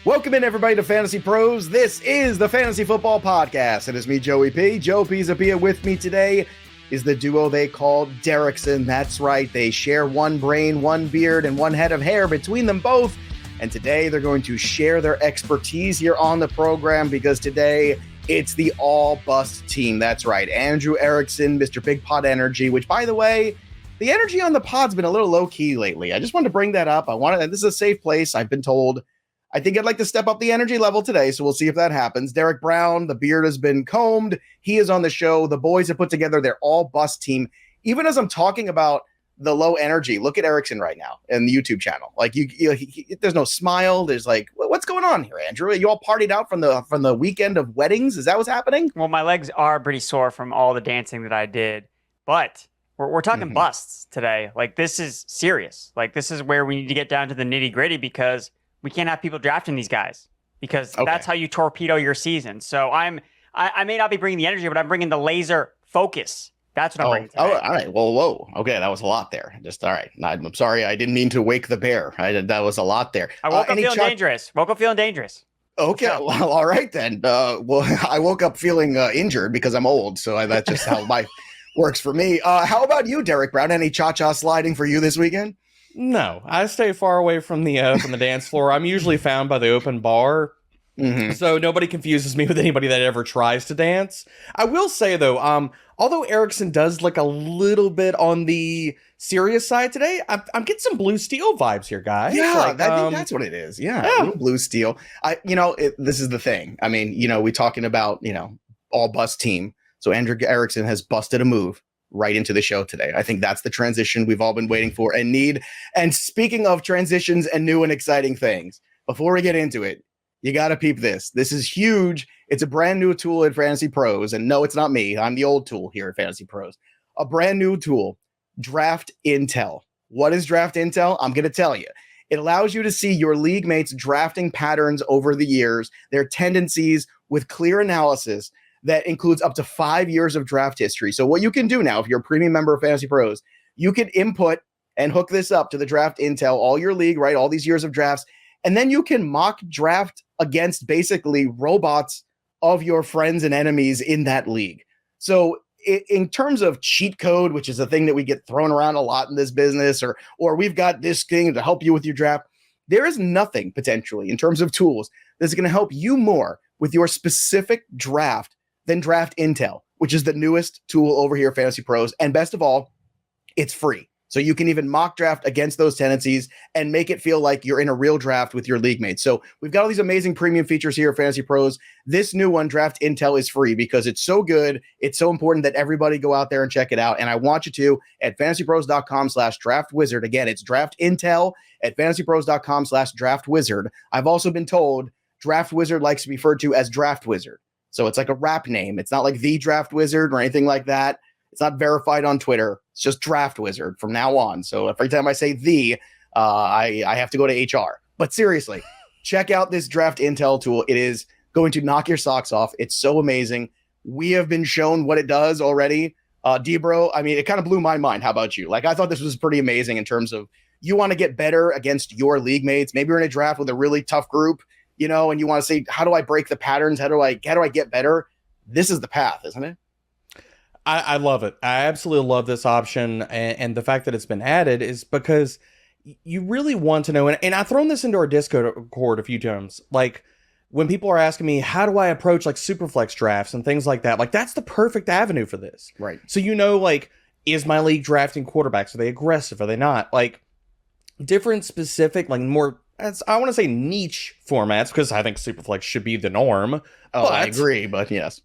Welcome in, everybody, to Fantasy Pros. This is the Fantasy Football Podcast. It is me, Joey P. Joe Pizzapia. With me today is the duo they call Derrickson. That's right. They share one brain, one beard, and one head of hair between them both. And today they're going to share their expertise here on the program because today it's the all-bust team. That's right. Andrew Erickson, Mr. Big Pot Energy, which, by the way, the energy on the pod's been a little low-key lately. I just wanted to bring that up. This is a safe place, I've been told. I think I'd like to step up the energy level today, so we'll see if that happens. Derek Brown, the beard has been combed. He is on the show. The boys have put together their all-bust team. Even as I'm talking about the low energy, look at Erickson right now in the YouTube channel. Like, there's no smile. There's like, what's going on here, Andrew? You all partied out from the weekend of weddings? Is that what's happening? Well, my legs are pretty sore from all the dancing that I did, but we're talking busts today. Like, this is serious. Like, this is where we need to get down to the nitty-gritty because we can't have people drafting these guys because that's how you torpedo your season. So I may not be bringing the energy, but I'm bringing the laser focus. That's what I'm bringing today. Oh, all right. Well, whoa. Okay, that was a lot there. Just all right. I'm sorry. I didn't mean to wake the bear. That was a lot there. I woke up feeling dangerous. Woke up feeling dangerous. Okay. Well, all right then. Well, I woke up feeling injured because I'm old. So that's just how life works for me. How about you, Derek Brown? Any cha-cha sliding for you this weekend? No, I stay far away from the dance floor. I'm usually found by the open bar, so nobody confuses me with anybody that ever tries to dance. I will say, though, although Erickson does look a little bit on the serious side today, I'm getting some Blue Steel vibes here, guys. Yeah, I think that's what it is. Yeah. Blue Steel. This is the thing. I mean, we talking about, all bust team. So Andrew Erickson has busted a move right into the show today. I think that's the transition we've all been waiting for and need. And speaking of transitions and new and exciting things, before we get into it, you got to peep this. This is huge. It's a brand new tool in Fantasy Pros. And no, it's not me. I'm the old tool here at Fantasy Pros. A brand new tool, Draft Intel. What is Draft Intel? I'm going to tell you. It allows you to see your league mates' drafting patterns over the years, their tendencies with clear analysis that includes up to 5 years of draft history. So what you can do now, if you're a premium member of Fantasy Pros, you can input and hook this up to the Draft Intel, all your league, right? All these years of drafts. And then you can mock draft against basically robots of your friends and enemies in that league. So in terms of cheat code, which is a thing that we get thrown around a lot in this business, or we've got this thing to help you with your draft, there is nothing potentially in terms of tools that's going to help you more with your specific draft than Draft Intel, which is the newest tool over here at Fantasy Pros. And best of all, it's free. So you can even mock draft against those tendencies and make it feel like you're in a real draft with your league mates. So we've got all these amazing premium features here at Fantasy Pros. This new one, Draft Intel, is free because it's so good. It's so important that everybody go out there and check it out. And I want you to at fantasypros.com/draftwizard. Again, it's Draft Intel at fantasypros.com/draftwizard. I've also been told Draft Wizard likes to be referred to as Draft Wizard. So it's like a rap name. It's not like the Draft Wizard or anything like that. It's not verified on Twitter. It's just Draft Wizard from now on. So every time I say I have to go to HR. But seriously, check out this Draft Intel tool. It is going to knock your socks off. It's so amazing. We have been shown what it does already. DBro, I mean, it kind of blew my mind. How about you? Like, I thought this was pretty amazing in terms of you want to get better against your league mates. Maybe you're in a draft with a really tough group, and you want to say, how do I break the patterns? How do I get better? This is the path, isn't it? I love it. I absolutely love this option. And the fact that it's been added is because you really want to know. And I've thrown this into our Discord a few times. Like, when people are asking me, how do I approach like Superflex drafts and things like that? Like, that's the perfect avenue for this. Right. So, like, is my league drafting quarterbacks? Are they aggressive? Are they not? Like, different specific, like more, I want to say niche formats, because I think Superflex should be the norm. Oh, I agree, but yes.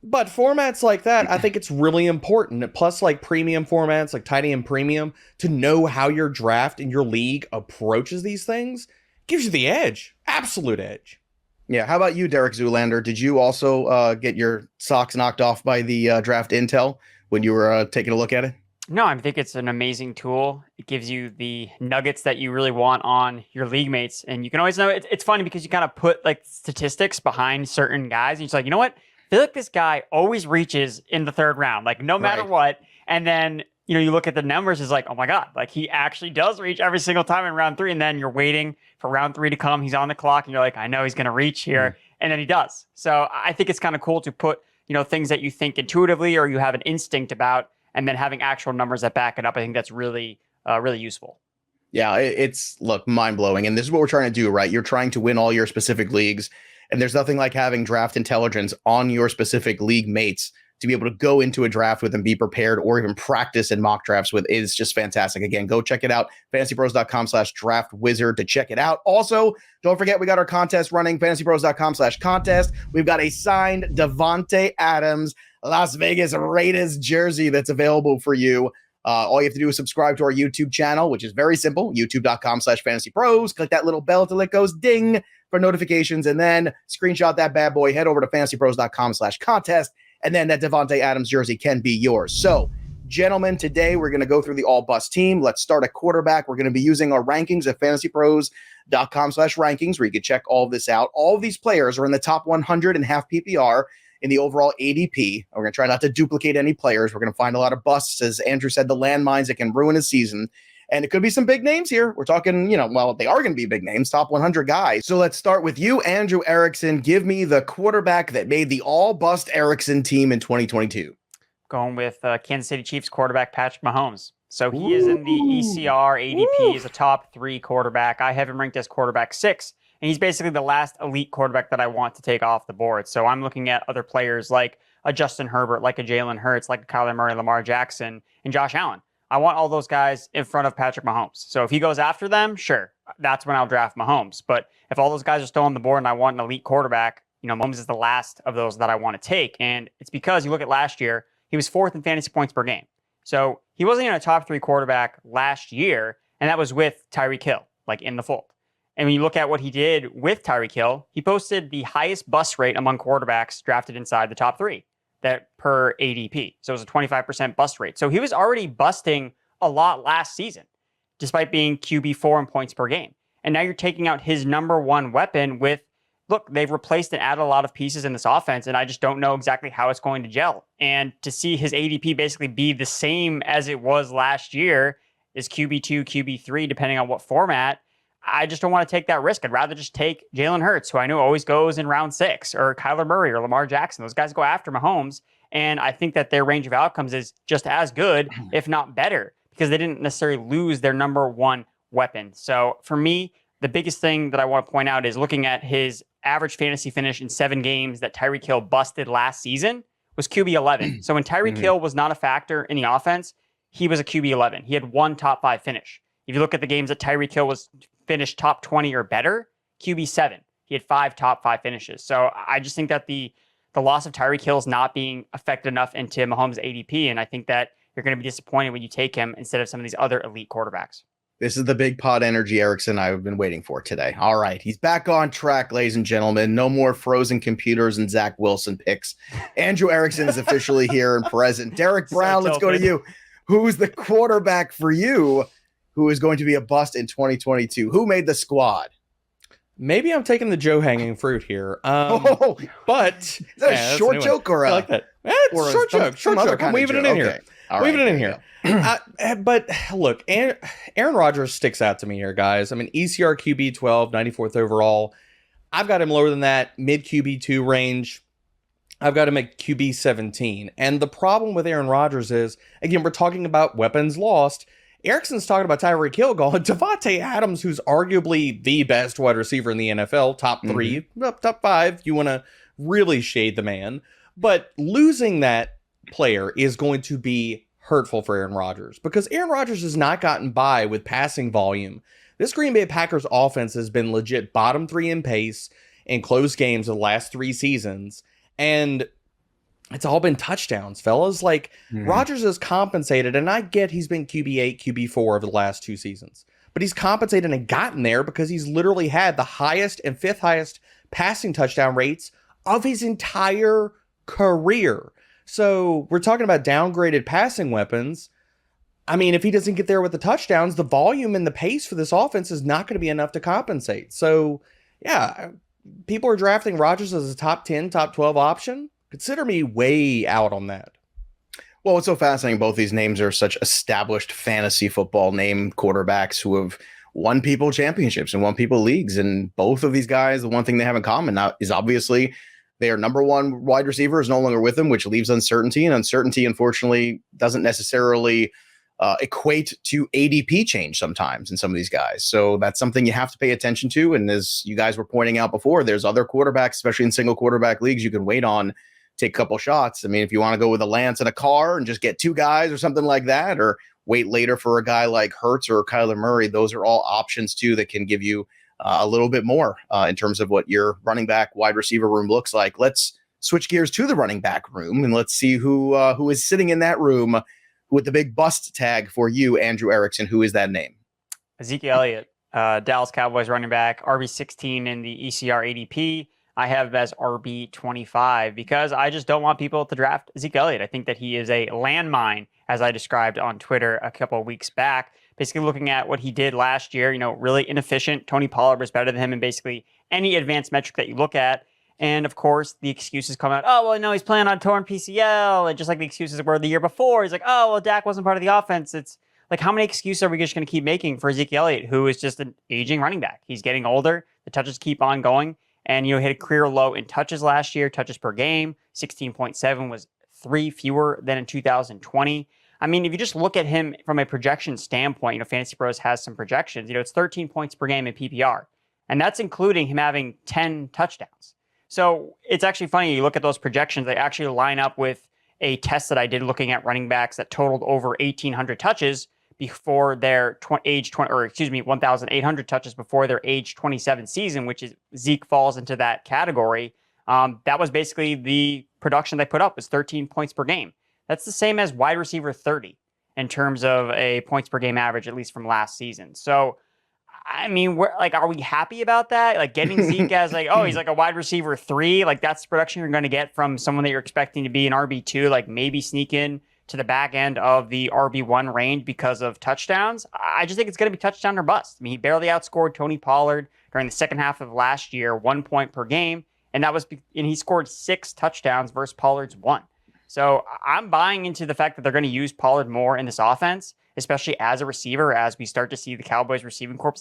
But formats like that, I think it's really important. Plus, like premium formats, like Tight End Premium, to know how your draft and your league approaches these things gives you the edge, absolute edge. Yeah. How about you, Derek Zoolander? Did you also get your socks knocked off by the Draft Intel when you were taking a look at it? No, I think it's an amazing tool. It gives you the nuggets that you really want on your league mates. And you can always know, it's funny because you kind of put like statistics behind certain guys. And you're like, you know what? I feel like this guy always reaches in the third round, like no matter what. And then you look at the numbers, it's like, oh my God, like he actually does reach every single time in round 3. And then you're waiting for round 3 to come. He's on the clock and you're like, I know he's going to reach here. And then he does. So I think it's kind of cool to put, things that you think intuitively or you have an instinct about, and then having actual numbers that back it up. I think that's really, really useful. Yeah, it's mind blowing. And this is what we're trying to do, right? You're trying to win all your specific leagues. And there's nothing like having draft intelligence on your specific league mates to be able to go into a draft with and be prepared, or even practice in mock drafts with, is just fantastic. Again, go check it out. FantasyPros.com/draft wizard to check it out. Also, don't forget, we got our contest running, FantasyPros.com/contest. We've got a signed Davante Adams Las Vegas Raiders jersey that's available for you. All you have to do is subscribe to our YouTube channel, which is very simple, youtube.com/FantasyPros. Click that little bell till it goes ding for notifications, and then screenshot that bad boy, head over to FantasyPros.com/contest, and then that Davante Adams jersey can be yours. So, gentlemen, today we're going to go through the all-bust team. Let's start at quarterback. We're going to be using our rankings at FantasyPros.com/rankings, where you can check all of this out. All of these players are in the top 100 in half PPR in the overall ADP. We're going to try not to duplicate any players. We're going to find a lot of busts, as Andrew said, the landmines that can ruin his season. And it could be some big names here. We're talking, they are going to be big names, top 100 guys. So let's start with you, Andrew Erickson. Give me the quarterback that made the all-bust Erickson team in 2022. Going with Kansas City Chiefs quarterback Patrick Mahomes. So he is in the ECR ADP as a top 3 quarterback. I have him ranked as quarterback 6, and he's basically the last elite quarterback that I want to take off the board. So I'm looking at other players like a Justin Herbert, like a Jalen Hurts, like a Kyler Murray, Lamar Jackson, and Josh Allen. I want all those guys in front of Patrick Mahomes. So if he goes after them, sure, that's when I'll draft Mahomes. But if all those guys are still on the board and I want an elite quarterback, Mahomes is the last of those that I want to take. And it's because you look at last year, he was 4th in fantasy points per game. So he wasn't even a top 3 quarterback last year, and that was with Tyreek Hill, like in the fold. And when you look at what he did with Tyreek Hill, he posted the highest bust rate among quarterbacks drafted inside the top 3. That per ADP. So it was a 25% bust rate. So he was already busting a lot last season, despite being QB4 in points per game. And now you're taking out his number 1 weapon with, look, they've replaced and added a lot of pieces in this offense, and I just don't know exactly how it's going to gel. And to see his ADP basically be the same as it was last year, is QB2, QB3, depending on what format, I just don't want to take that risk. I'd rather just take Jalen Hurts, who I know always goes in round 6, or Kyler Murray or Lamar Jackson. Those guys go after Mahomes, and I think that their range of outcomes is just as good, if not better, because they didn't necessarily lose their number 1 weapon. So for me, the biggest thing that I want to point out is looking at his average fantasy finish in 7 games that Tyreek Hill busted last season was QB 11. So when Tyreek Hill was not a factor in the offense, he was a QB 11. He had 1 top 5 finish. If you look at the games that Tyreek Hill was finished top 20 or better, QB 7. He had 5 top 5 finishes. So I just think that the loss of Tyreek Hill is not being affected enough into Mahomes' ADP, and I think that you're going to be disappointed when you take him instead of some of these other elite quarterbacks. This is the big pod energy Erickson I've been waiting for today. All right, he's back on track, ladies and gentlemen. No more frozen computers and Zach Wilson picks. Andrew Erickson is officially here and present. Derek Brown, let's go to you. Who's the quarterback for you who is going to be a bust in 2022? Who made the squad? Maybe I'm taking the Joe hanging fruit here. But is that a short joke or I like that? It's short joke. Short joke. I'm weaving it in here. Weaving it in here. But look, Aaron Rodgers sticks out to me here, guys. I mean, ECR QB 12, 94th overall. I've got him lower than that, mid QB 2 range. I've got him at QB 17. And the problem with Aaron Rodgers is, again, we're talking about weapons lost. Erickson's talking about Tyreek Hill going, Davante Adams, who's arguably the best wide receiver in the NFL, top 3, top 5. You want to really shade the man. But losing that player is going to be hurtful for Aaron Rodgers, because Aaron Rodgers has not gotten by with passing volume. This Green Bay Packers offense has been legit bottom 3 in pace in close games of the last 3 seasons. And it's all been touchdowns, fellas. Like, Rodgers is compensated, and I get he's been QB8, QB4 over the last 2 seasons. But he's compensated and gotten there because he's literally had the highest and 5th highest passing touchdown rates of his entire career. So we're talking about downgraded passing weapons. I mean, if he doesn't get there with the touchdowns, the volume and the pace for this offense is not going to be enough to compensate. So, yeah, people are drafting Rodgers as a top 10, top 12 option. Consider me way out on that. Well, what's so fascinating, both these names are such established fantasy football name quarterbacks who have won people championships and won people leagues. And both of these guys, the one thing they have in common now is obviously their number one wide receiver is no longer with them, which leaves uncertainty. And uncertainty, unfortunately, doesn't necessarily equate to ADP change sometimes in some of these guys. So that's something you have to pay attention to. And as you guys were pointing out before, there's other quarterbacks, especially in single quarterback leagues, you can wait on, take a couple shots. I mean, if you want to go with a Lance and a Carr and just get two guys or something like that, or wait later for a guy like Hurts or Kyler Murray, those are all options too that can give you a little bit more in terms of what your running back wide receiver room looks like. Let's switch gears to the running back room and let's see who is sitting in that room with the big bust tag for you, Andrew Erickson. Who is that name? Ezekiel Elliott, Dallas Cowboys running back, RB16 in the ECR ADP. I have him as RB25 because I just don't want people to draft Ezekiel Elliott. I think that he is a landmine, as I described on Twitter a couple of weeks back. Basically looking at what he did last year, really inefficient. Tony Pollard was better than him in basically any advanced metric that you look at. And of course, the excuses come out, oh, well, no, he's playing on torn PCL. And just like the excuses were the year before, he's like, oh, well, Dak wasn't part of the offense. It's like, how many excuses are we just going to keep making for Ezekiel Elliott, who is just an aging running back? He's getting older. The touches keep on going. And, hit a career low in touches last year, touches per game. 16.7 was 3 fewer than in 2020. I mean, if you just look at him from a projection standpoint, FantasyPros has some projections. It's 13 points per game in PPR. And that's including him having 10 touchdowns. So it's actually funny. You look at those projections, they actually line up with a test that I did looking at running backs that totaled over 1,800 touches before their 1,800 touches before their age 27 season, which is Zeke falls into that category. That was basically the production they put up was 13 points per game. That's the same as wide receiver 30 in terms of a points per game average, at least from last season. So, I mean, are we happy about that? Like getting Zeke as he's like a wide receiver 3, like that's the production you're going to get from someone that you're expecting to be an RB2, like maybe sneak in to the back end of the RB1 range because of touchdowns. I just think it's going to be touchdown or bust. I mean, he barely outscored Tony Pollard during the second half of last year, 1 point per game. And he scored 6 touchdowns versus Pollard's 1. So I'm buying into the fact that they're going to use Pollard more in this offense, especially as a receiver, as we start to see the Cowboys receiving corps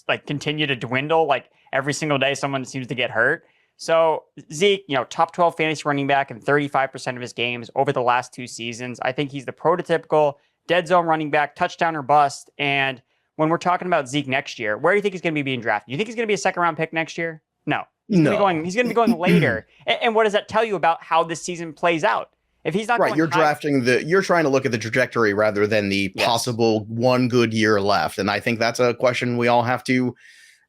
like continue to dwindle. Like every single day, someone seems to get hurt. So Zeke, top 12 fantasy running back in 35% of his games over the last 2 seasons. I think he's the prototypical dead zone running back, touchdown or bust. And when we're talking about Zeke next year, where do you think he's going to be being drafted? You think he's going to be a second round pick next year? No. He's going to be going later. And what does that tell you about how this season plays out? If he's not right, you're trying to look at the trajectory rather than the possible one good year left. And I think that's a question we all have to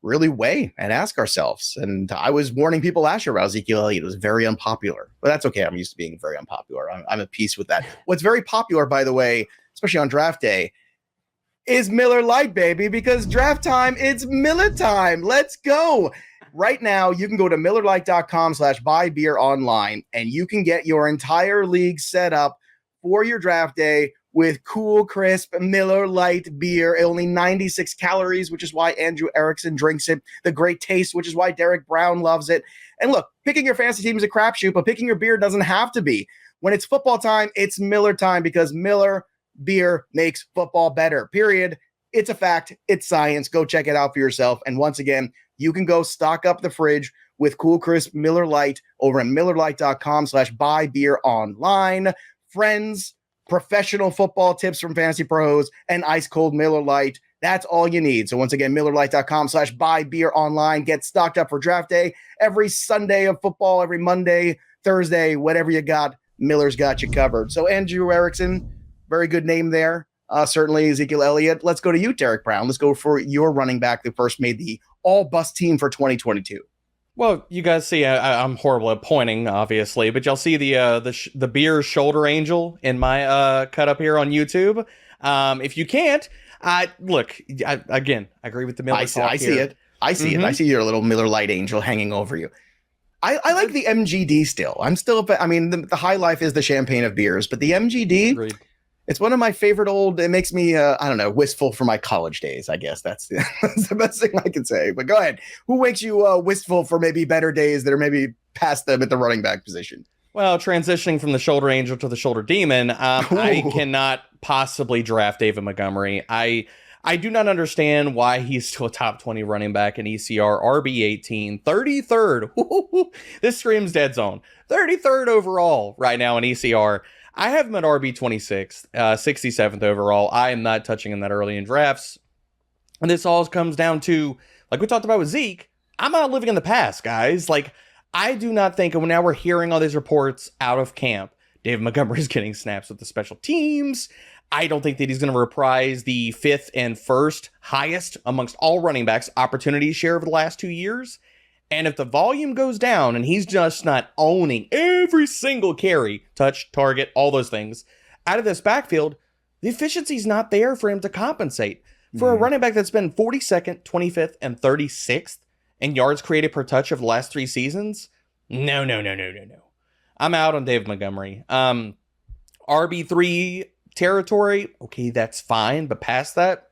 really weigh and ask ourselves. And I was warning people last year about Ezekiel Elliott. It was very unpopular, but that's okay. I'm used to being very unpopular. I'm at peace with that. What's very popular, by the way, especially on draft day, is Miller Lite, baby, because draft time, it's Miller time. Let's go. Right now, you can go to MillerLite.com/buybeeronline and you can get your entire league set up for your draft day with cool, crisp Miller Lite beer. Only 96 calories, which is why Andrew Erickson drinks it. The great taste, which is why Derek Brown loves it. And look, picking your fantasy team is a crapshoot, but picking your beer doesn't have to be. When it's football time, it's Miller time because Miller beer makes football better, period. It's a fact. It's science. Go check it out for yourself. And once again, you can go stock up the fridge with cool, crisp Miller Lite over at MillerLite.com/buybeeronline. Friends, professional football tips from Fantasy Pros, and ice cold Miller Lite. That's all you need. So once again, MillerLite.com/buybeeronline. Get stocked up for draft day. Every Sunday of football, every Monday, Thursday, whatever you got, Miller's got you covered. So Andrew Erickson, very good name there. Certainly Ezekiel Elliott. Let's go to you, Derek Brown. Let's go for your running back that first made the all-bust team for 2022. Well, you guys see, I'm horrible at pointing, obviously, but y'all see the beer shoulder angel in my cut up here on YouTube. If you can't, I agree with the Miller. I see it. I see it. I see your little Miller Lite angel hanging over you. I like the MGD still. The High Life is the champagne of beers, but the MGD, agreed. It's one of my favorite it makes me, wistful for my college days, I guess. That's the best thing I can say. But go ahead. Who makes you wistful for maybe better days that are maybe past them at the running back position? Well, transitioning from the shoulder angel to the shoulder demon, I cannot possibly draft David Montgomery. I do not understand why he's still a top 20 running back in ECR, RB18, 33rd. This screams dead zone. 33rd overall right now in ECR. I have him at RB26, 67th overall. I am not touching him that early in drafts. And this all comes down to, like we talked about with Zeke, I'm not living in the past, guys. Like, I do not think, and now we're hearing all these reports out of camp, David Montgomery's getting snaps with the special teams. I don't think that he's going to reprise the 5th and 1st highest amongst all running backs opportunity share over the last 2 years. And if the volume goes down and he's just not owning every single carry, touch, target, all those things out of this backfield, the efficiency's not there for him to compensate. For a running back that's been 42nd, 25th, and 36th in yards created per touch of the last 3 seasons, no. I'm out on David Montgomery. RB3 territory, okay, that's fine, but past that,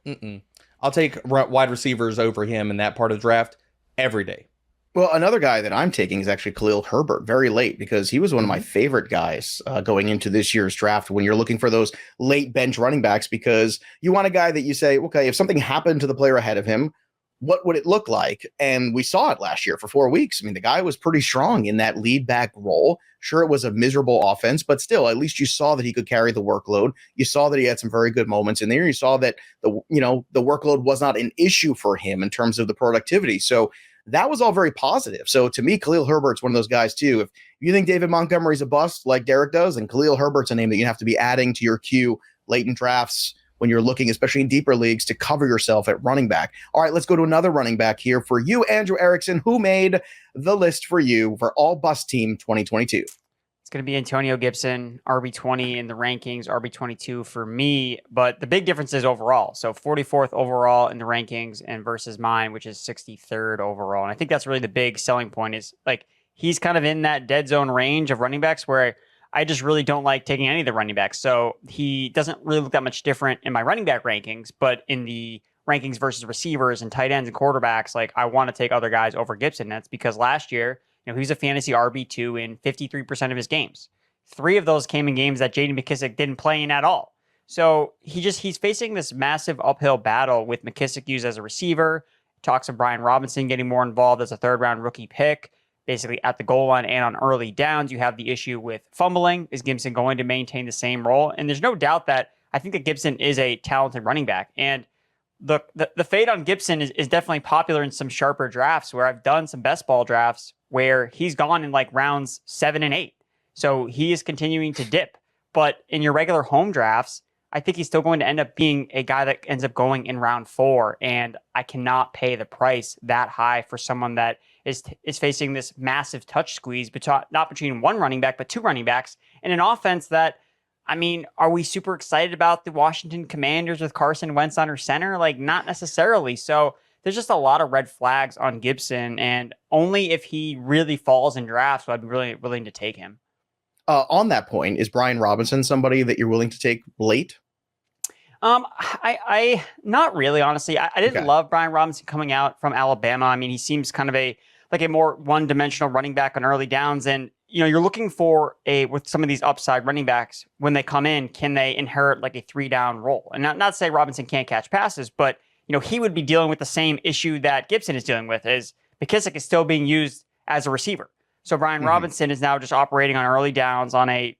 I'll take wide receivers over him in that part of the draft every day. Well, another guy that I'm taking is actually Khalil Herbert, very late, because he was one of my favorite guys going into this year's draft when you're looking for those late bench running backs, because you want a guy that you say, okay, if something happened to the player ahead of him, what would it look like? And we saw it last year for 4 weeks. I mean, the guy was pretty strong in that lead back role. Sure, it was a miserable offense, but still, at least you saw that he could carry the workload. You saw that he had some very good moments in there. You saw that the workload was not an issue for him in terms of the productivity. So that was all very positive. So to me, Khalil Herbert's one of those guys too. If you think David Montgomery's a bust like Derek does, then Khalil Herbert's a name that you have to be adding to your queue late in drafts when you're looking, especially in deeper leagues, to cover yourself at running back. All right, let's go to another running back here for you, Andrew Erickson, who made the list for you for All Bust Team 2022. It's going to be Antonio Gibson, RB20 in the rankings, RB22 for me. But the big difference is overall. So 44th overall in the rankings and versus mine, which is 63rd overall. And I think that's really the big selling point is like he's kind of in that dead zone range of running backs where I just really don't like taking any of the running backs. So he doesn't really look that much different in my running back rankings, but in the rankings versus receivers and tight ends and quarterbacks, like I want to take other guys over Gibson. That's because last year, he was a fantasy RB2 in 53% of his games. 3 of those came in games that J.D. McKissic didn't play in at all. So he's facing this massive uphill battle with McKissic used as a receiver. Talks of Brian Robinson getting more involved as a 3rd-round rookie pick, basically at the goal line and on early downs. You have the issue with fumbling. Is Gibson going to maintain the same role? And there's no doubt that I think that Gibson is a talented running back. And the fade on Gibson is definitely popular in some sharper drafts where I've done some best ball drafts where he's gone in like rounds 7 and 8. So he is continuing to dip. But in your regular home drafts, I think he's still going to end up being a guy that ends up going in round 4. And I cannot pay the price that high for someone that is facing this massive touch squeeze, not between one running back, but 2 running backs in an offense that, I mean, are we super excited about the Washington Commanders with Carson Wentz under center? Like, not necessarily. So there's just a lot of red flags on Gibson, and only if he really falls in drafts would I be really willing to take him. On that point, is Brian Robinson somebody that you're willing to take late? I not really, honestly. I didn't love Brian Robinson coming out from Alabama. I mean, he seems kind of a more one-dimensional running back on early downs, and you're looking for with some of these upside running backs when they come in, can they inherit like a 3-down role? And not to say Robinson can't catch passes, but he would be dealing with the same issue that Gibson is dealing with, is McKissic is still being used as a receiver. So Brian Robinson is now just operating on early downs on a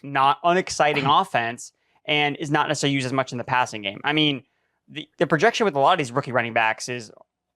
not unexciting offense and is not necessarily used as much in the passing game. I mean, the projection with a lot of these rookie running backs is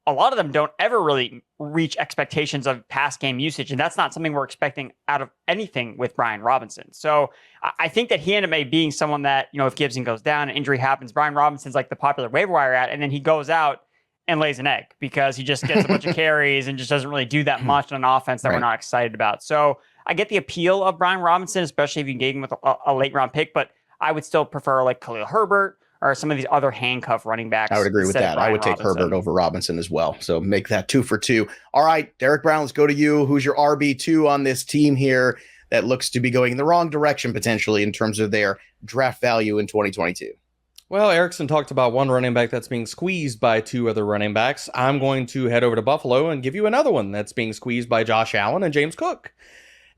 a lot of them don't ever really reach expectations of pass game usage, and that's not something we're expecting out of anything with Brian Robinson. So I think that he ended up being someone that, if Gibson goes down and injury happens, Brian Robinson's like the popular waiver wire at, and then he goes out and lays an egg because he just gets a bunch of carries and just doesn't really do that much on an offense that we're not excited about. So I get the appeal of Brian Robinson, especially if you engage him with a late round pick, but I would still prefer like Khalil Herbert or some of these other handcuff running backs. I would agree with that. I would take Herbert over Robinson as well. So make that 2 for 2. All right, Derek Brown, let's go to you. Who's your RB2 on this team here that looks to be going in the wrong direction potentially in terms of their draft value in 2022? Well, Erickson talked about one running back that's being squeezed by 2 other running backs. I'm going to head over to Buffalo and give you another one that's being squeezed by Josh Allen and James Cook.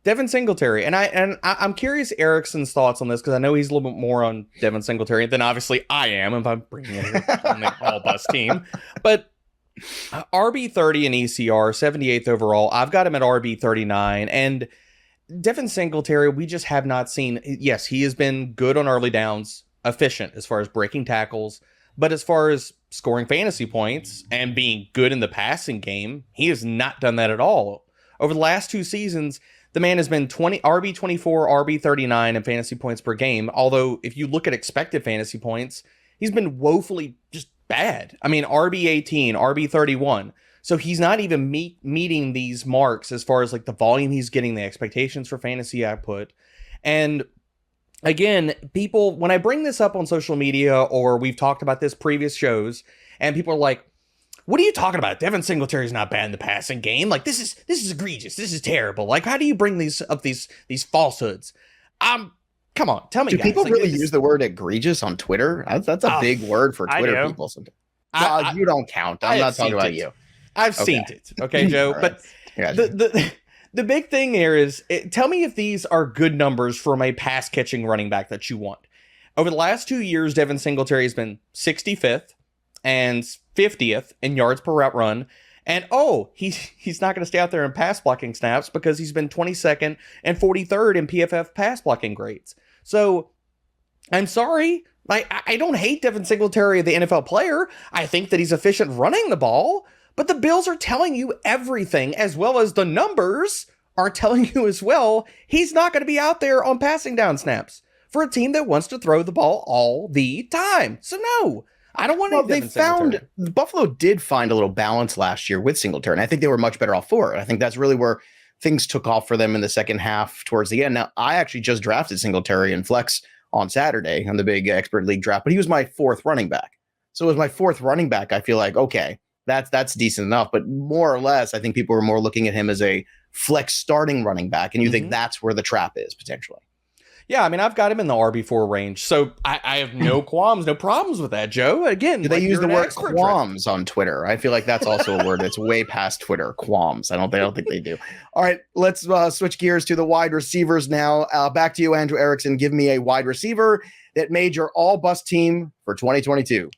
Devin Singletary, and I'm curious Erickson's thoughts on this because I know he's a little bit more on Devin Singletary than obviously I am if I'm bringing it here on the all bus team. But RB30 in ECR, 78th overall. I've got him at RB39, and Devin Singletary, we just have not seen. Yes, he has been good on early downs, efficient as far as breaking tackles, but as far as scoring fantasy points and being good in the passing game, he has not done that at all. Over the last 2 seasons, the man has been RB24, RB39 in fantasy points per game. Although, if you look at expected fantasy points, he's been woefully just bad. I mean, RB18, RB31. So he's not even meeting these marks as far as like the volume he's getting, the expectations for fantasy output. And again, people, when I bring this up on social media or we've talked about this previous shows, and people are like, what are you talking about? Devin Singletary's not bad in the passing game. Like, this is egregious. This is terrible. Like, how do you bring these falsehoods? Come on, tell me. Do guys, people like, really use the word egregious on Twitter? That's a big word for Twitter people. Sometimes. You don't count. I'm not talking about you. I've seen it. Okay, Joe. Right. But the big thing here is, tell me if these are good numbers from a pass catching running back that you want. Over the last 2 years, Devin Singletary has been 65th and 50th in yards per route run. And he's not going to stay out there in pass blocking snaps because he's been 22nd and 43rd in PFF pass blocking grades. So I'm sorry. I don't hate Devin Singletary, the NFL player. I think that he's efficient running the ball, but the Bills are telling you everything, as well as the numbers are telling you as well. He's not going to be out there on passing down snaps for a team that wants to throw the ball all the time. So no. I don't want to. Well, Buffalo did find a little balance last year with Singletary, and I think they were much better off for it. I think that's really where things took off for them in the second half towards the end. Now, I actually just drafted Singletary in flex on Saturday on the big expert league draft, but he was my 4th running back. So as my 4th running back, I feel like, okay, that's decent enough. But more or less, I think people were more looking at him as a flex starting running back, and you think that's where the trap is potentially. Yeah, I mean, I've got him in the RB4 range, so I have no qualms, no problems with that, Joe. Again, do they use the word qualms on Twitter? I feel like that's also a word that's way past Twitter. Qualms. I don't think they do. All right, let's switch gears to the wide receivers now. Back to you, Andrew Erickson. Give me a wide receiver that made your all-bust team for 2022.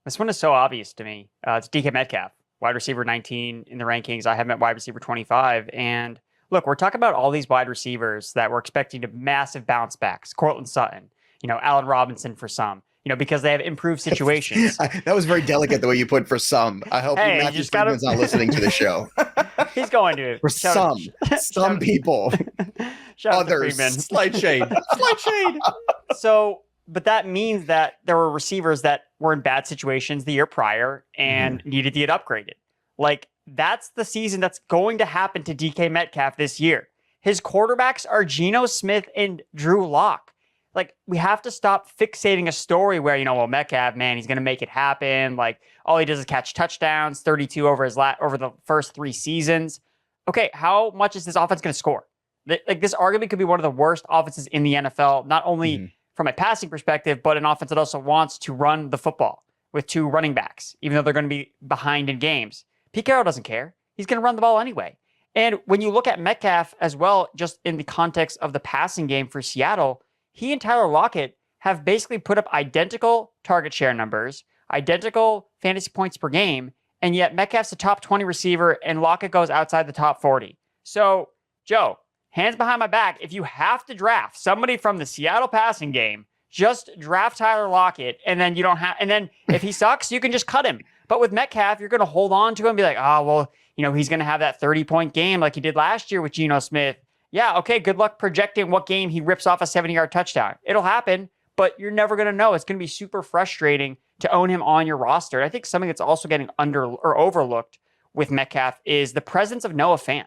This one is so obvious to me. It's DK Metcalf, wide receiver 19 in the rankings. I have him at wide receiver 25, and look, we're talking about all these wide receivers that we're expecting to massive bounce backs. Cortland Sutton, Allen Robinson for some, because they have improved situations. That was very delicate the way you put for some. I hope Matthew Friedman's not listening to the show. He's going to. For some people. Others. Slight shade. Slight shade. So, but that means that there were receivers that were in bad situations the year prior and needed to get upgraded. Like, that's the season that's going to happen to DK Metcalf this year. His quarterbacks are Geno Smith and Drew Lock. Like, we have to stop fixating a story where, Metcalf, man, he's going to make it happen. Like, all he does is catch touchdowns, 32 over the first 3 seasons. Okay, how much is this offense going to score? Like, this arguably could be one of the worst offenses in the NFL, not only from a passing perspective, but an offense that also wants to run the football with 2 running backs, even though they're going to be behind in games. Pete Carroll doesn't care. He's going to run the ball anyway. And when you look at Metcalf as well, just in the context of the passing game for Seattle, he and Tyler Lockett have basically put up identical target share numbers, identical fantasy points per game, and yet Metcalf's the top 20 receiver and Lockett goes outside the top 40. So, Joe, hands behind my back, if you have to draft somebody from the Seattle passing game, just draft Tyler Lockett, and then if he sucks, you can just cut him. But with Metcalf, you're going to hold on to him and be like, he's going to have that 30-point game like he did last year with Geno Smith. Yeah, okay, good luck projecting what game he rips off a 70-yard touchdown. It'll happen, but you're never going to know. It's going to be super frustrating to own him on your roster. And I think something that's also getting overlooked with Metcalf is the presence of Noah Fant.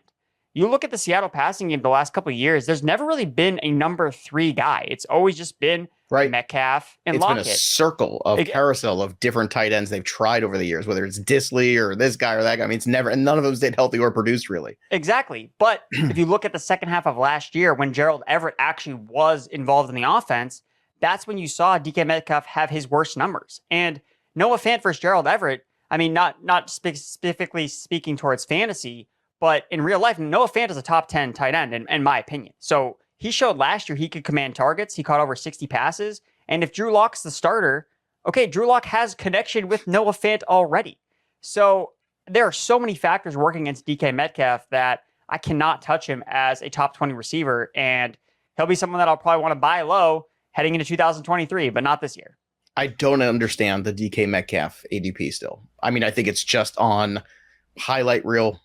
You look at the Seattle passing game the last couple of years, there's never really been a number 3 guy. It's always just been Metcalf and Lockett. It's been a circle of carousel of different tight ends they've tried over the years, whether it's Disley or this guy or that guy. I mean, it's never, and none of them stayed healthy or produced really. Exactly. But if you look at the second half of last year, when Gerald Everett actually was involved in the offense, that's when you saw DK Metcalf have his worst numbers. And Noah Fant versus Gerald Everett, I mean, not specifically speaking towards fantasy, But in real life, Noah Fant is a top 10 tight end, in my opinion. So he showed last year he could command targets. He caught over 60 passes. And if Drew Lock's the starter, okay, Drew Lock has connection with Noah Fant already. So there are so many factors working against DK Metcalf that I cannot touch him as a top 20 receiver. And he'll be someone that I'll probably want to buy low heading into 2023, but not this year. I don't understand the DK Metcalf ADP still. I mean, I think it's just on highlight reel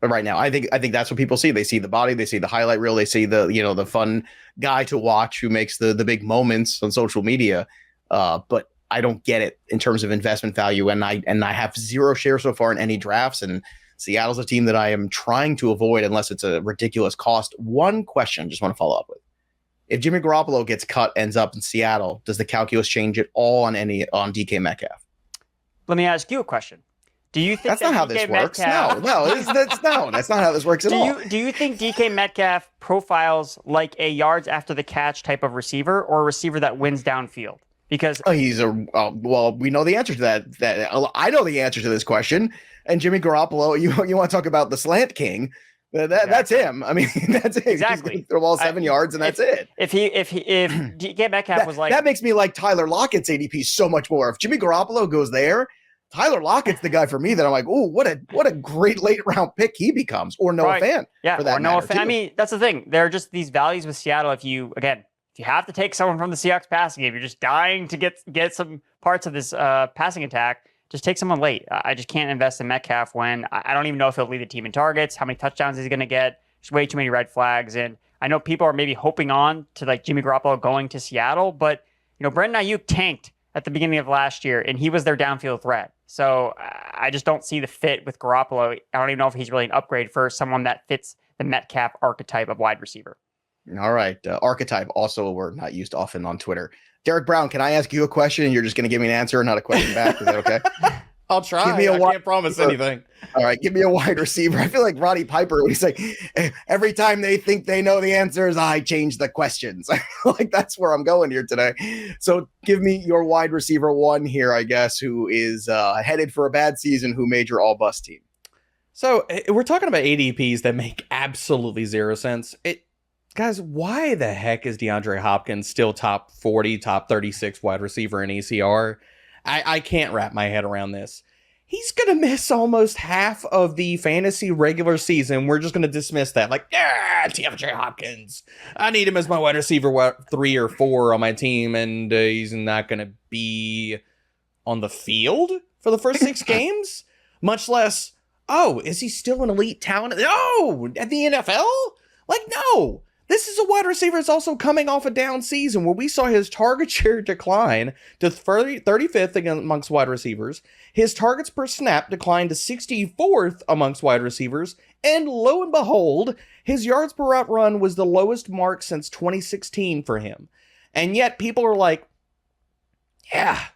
right now. I think that's what people see. They see the body, they see the highlight reel, they see the, the fun guy to watch who makes the big moments on social media. But I don't get it in terms of investment value. And I have zero share so far in any drafts. And Seattle's a team that I am trying to avoid unless it's a ridiculous cost. One question I just want to follow up with. If Jimmy Garoppolo gets cut, ends up in Seattle, does the calculus change at all on DK Metcalf? Let me ask you a question. Do you think that's not how this works? Metcalf... That's not how this works at all. Do you think DK Metcalf profiles like a yards after the catch type of receiver or a receiver that wins downfield? Because he's well, we know the answer to that. I know the answer to this question. And Jimmy Garoppolo, you want to talk about the slant king? That's him. I mean, that's it. Exactly. He's throw the ball 7 yards, and that's it. If DK Metcalf was like that makes me like Tyler Lockett's ADP so much more. If Jimmy Garoppolo goes there, Tyler Lockett's the guy for me that I'm like, oh, what a great late round pick he becomes, or Noah Fant. Yeah, for that or Noah matter, Fant. I mean, that's the thing. There are just these values with Seattle. If you have to take someone from the Seahawks passing game, you're just dying to get some parts of this passing attack. Just take someone late. I just can't invest in Metcalf when I don't even know if he'll lead the team in targets. How many touchdowns is he going to get? There's way too many red flags. And I know people are maybe hoping on to like Jimmy Garoppolo going to Seattle, but Brandon Ayuk tanked at the beginning of last year, and he was their downfield threat. So I just don't see the fit with Garoppolo. I don't even know if he's really an upgrade for someone that fits the Metcalf archetype of wide receiver. All right. Archetype, also a word not used often on Twitter. Derek Brown, can I ask you a question and you're just going to give me an answer and not a question back? Is that okay? I'll try. Give me I can't promise anything. All right. Give me a wide receiver. I feel like Roddy Piper when he's like, every time they think they know the answers, I change the questions. Like that's where I'm going here today. So give me your wide receiver one here, I guess, who is headed for a bad season, who made your all bust team. So we're talking about ADPs that make absolutely zero sense. Guys, why the heck is DeAndre Hopkins still top 40, top 36 wide receiver in ECR? I can't wrap my head around this. He's going to miss almost half of the fantasy regular season. We're just going to dismiss that. Like, yeah, DeAndre Hopkins. I need him as my wide receiver 3 or 4 on my team, and he's not going to be on the field for the first 6 games? Much less, is he still an elite talent? No! At the NFL? Like, no! This is a wide receiver that's also coming off a down season where we saw his target share decline to 35th amongst wide receivers. His targets per snap declined to 64th amongst wide receivers. And lo and behold, his yards per route run was the lowest mark since 2016 for him. And yet people are like, yeah,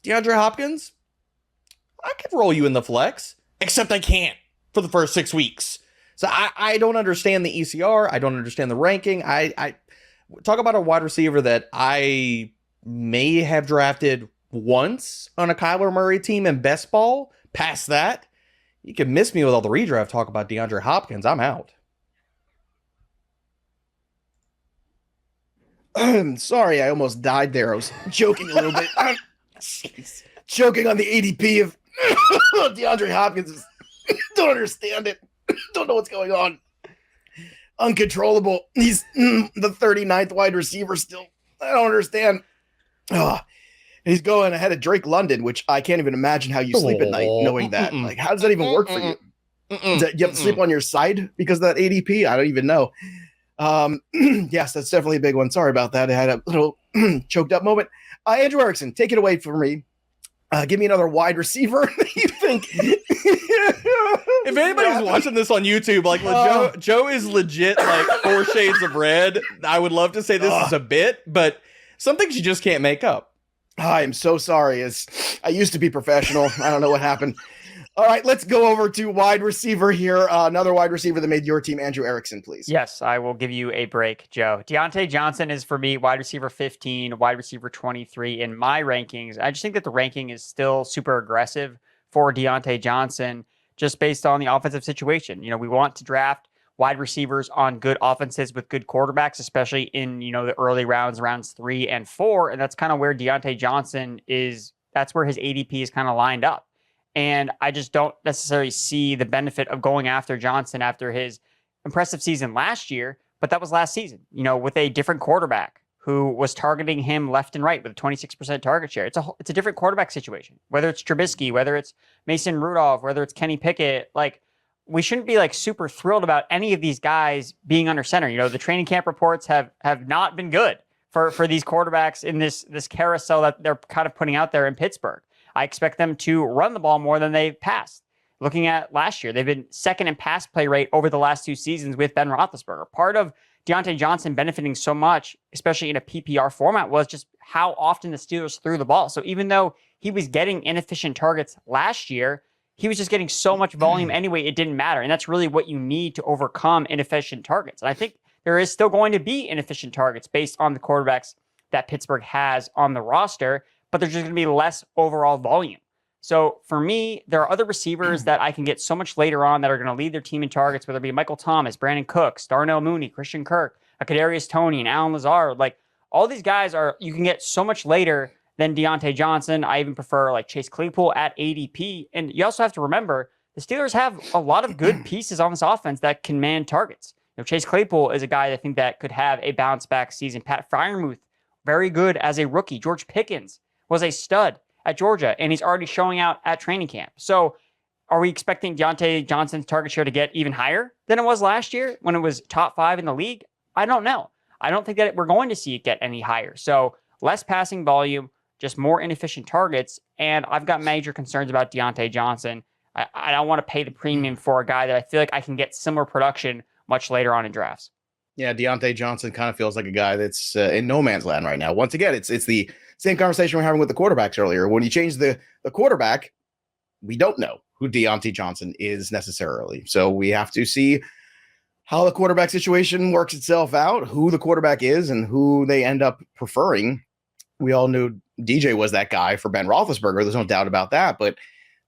DeAndre Hopkins, I could roll you in the flex, except I can't for the first 6 weeks. So I don't understand the ECR. I don't understand the ranking. I talk about a wide receiver that I may have drafted once on a Kyler Murray team in best ball. Past that, you can miss me with all the redraft talk about DeAndre Hopkins. I'm out. Sorry, I almost died there. I was joking a little bit. Joking on the ADP of DeAndre Hopkins. Don't understand it. Don't know what's going on. Uncontrollable. He's the 39th wide receiver still. I don't understand. He's going ahead of Drake London, which I can't even imagine how you sleep at night knowing that. Like, how does that even work for you? You have to sleep on your side because of that ADP? I don't even know. Yes, that's definitely a big one. Sorry about that. I had a little choked up moment. Andrew Erickson, take it away from me. Give me another wide receiver. You think? If anybody's watching this on YouTube, like Joe is legit like 4 shades of red. I would love to say this is a bit, but some things you just can't make up. I am so sorry. I used to be professional. I don't know what happened. All right, let's go over to wide receiver here. Another wide receiver that made your team, Andrew Erickson, please. Yes, I will give you a break, Joe. Diontae Johnson is for me wide receiver 15, wide receiver 23 in my rankings. I just think that the ranking is still super aggressive for Diontae Johnson. just based on the offensive situation. We want to draft wide receivers on good offenses with good quarterbacks, especially in, the early rounds 3 and 4. And that's kind of where Diontae Johnson is. That's where his ADP is kind of lined up. And I just don't necessarily see the benefit of going after Johnson after his impressive season last year. But that was last season, with a different quarterback who was targeting him left and right with a 26% target share. It's a different quarterback situation, whether it's Trubisky, whether it's Mason Rudolph, whether it's Kenny Pickett. We shouldn't be super thrilled about any of these guys being under center. The training camp reports have not been good for these quarterbacks in this carousel that they're kind of putting out there in Pittsburgh. I expect them to run the ball more than they've passed. Looking at last year, they've been second in pass play rate over the last 2 seasons with Ben Roethlisberger. Part of Diontae Johnson benefiting so much, especially in a PPR format, was just how often the Steelers threw the ball. So even though he was getting inefficient targets last year, he was just getting so much volume anyway, it didn't matter. And that's really what you need to overcome inefficient targets. And I think there is still going to be inefficient targets based on the quarterbacks that Pittsburgh has on the roster, but there's just going to be less overall volume. So for me, there are other receivers that I can get so much later on that are going to lead their team in targets, whether it be Michael Thomas, Brandon Cooks, Darnell Mooney, Christian Kirk, Kadarius Toney, and Alan Lazard. All these guys you can get so much later than Diontae Johnson. I even prefer Chase Claypool at ADP. And you also have to remember, the Steelers have a lot of good pieces on this offense that can man targets. Chase Claypool is a guy I think that could have a bounce back season. Pat Freiermuth, very good as a rookie. George Pickens was a stud at Georgia, and he's already showing out at training camp. So are we expecting Diontae Johnson's target share to get even higher than it was last year when it was top 5 in the league? I don't know. I don't think that we're going to see it get any higher. So less passing volume, just more inefficient targets. And I've got major concerns about Diontae Johnson. I don't want to pay the premium for a guy that I feel like I can get similar production much later on in drafts. Yeah, Diontae Johnson kind of feels like a guy that's in no man's land right now. Once again, it's the same conversation we're having with the quarterbacks earlier. When you change the quarterback, we don't know who Diontae Johnson is necessarily. So we have to see how the quarterback situation works itself out, who the quarterback is and who they end up preferring. We all knew DJ was that guy for Ben Roethlisberger. There's no doubt about that. But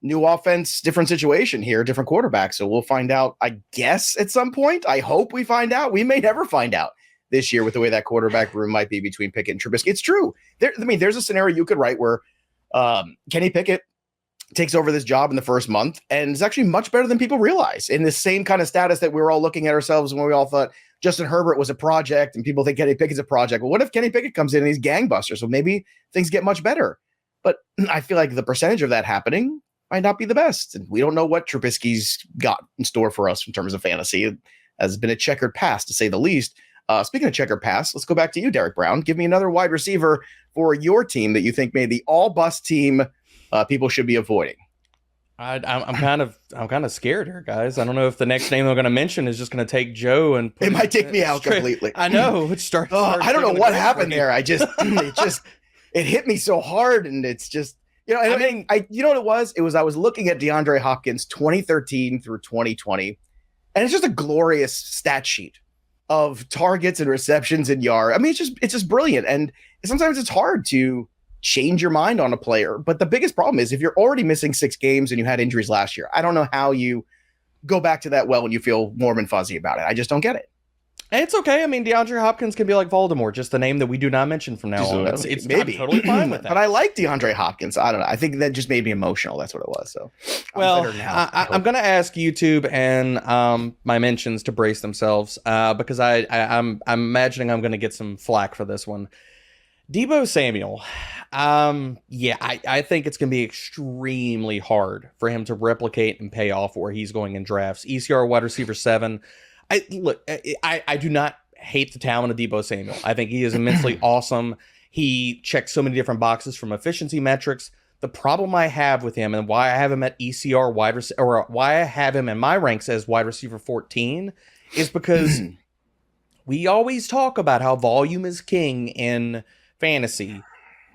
new offense, different situation here, different quarterback. So we'll find out, I guess, at some point. I hope we find out. We may never find out this year with the way that quarterback room might be between Pickett and Trubisky. It's true. There's a scenario you could write where Kenny Pickett takes over this job in the first month and is actually much better than people realize, in the same kind of status that we were all looking at ourselves when we all thought Justin Herbert was a project and people think Kenny Pickett's a project. Well, what if Kenny Pickett comes in and he's gangbuster? So maybe things get much better. But I feel like the percentage of that happening might not be the best. And we don't know what Trubisky's got in store for us in terms of fantasy. It has been a checkered past, to say the least. Speaking of checkered past, let's go back to you, Derek Brown. Give me another wide receiver for your team that you think made the all-bust team people should be avoiding. I'm kind of scared here, guys. I don't know if the next name I'm going to mention is just going to take Joe and it might take me out completely. I know. I don't know what happened there. It hit me so hard, and it's just, you know what it was? It was, I was looking at DeAndre Hopkins 2013 through 2020, and it's just a glorious stat sheet of targets and receptions and yard. I mean, it's just brilliant. And sometimes it's hard to change your mind on a player. But the biggest problem is if you're already missing 6 games and you had injuries last year, I don't know how you go back to that well when you feel warm and fuzzy about it. I just don't get it. And it's okay. I mean, DeAndre Hopkins can be like Voldemort, just the name that we do not mention from now on. It's maybe I'm totally fine with that. But I like DeAndre Hopkins. I don't know. I think that just made me emotional. That's what it was. So, I'm going to ask YouTube and my mentions to brace themselves because I'm imagining I'm going to get some flack for this one. Deebo Samuel. I think it's going to be extremely hard for him to replicate and pay off where he's going in drafts. ECR wide receiver 7. I do not hate the talent of Deebo Samuel. I think he is immensely awesome. He checks so many different boxes from efficiency metrics. The problem I have with him and why I have him at ECR or why I have him in my ranks as wide receiver 14 is because we always talk about how volume is king in fantasy.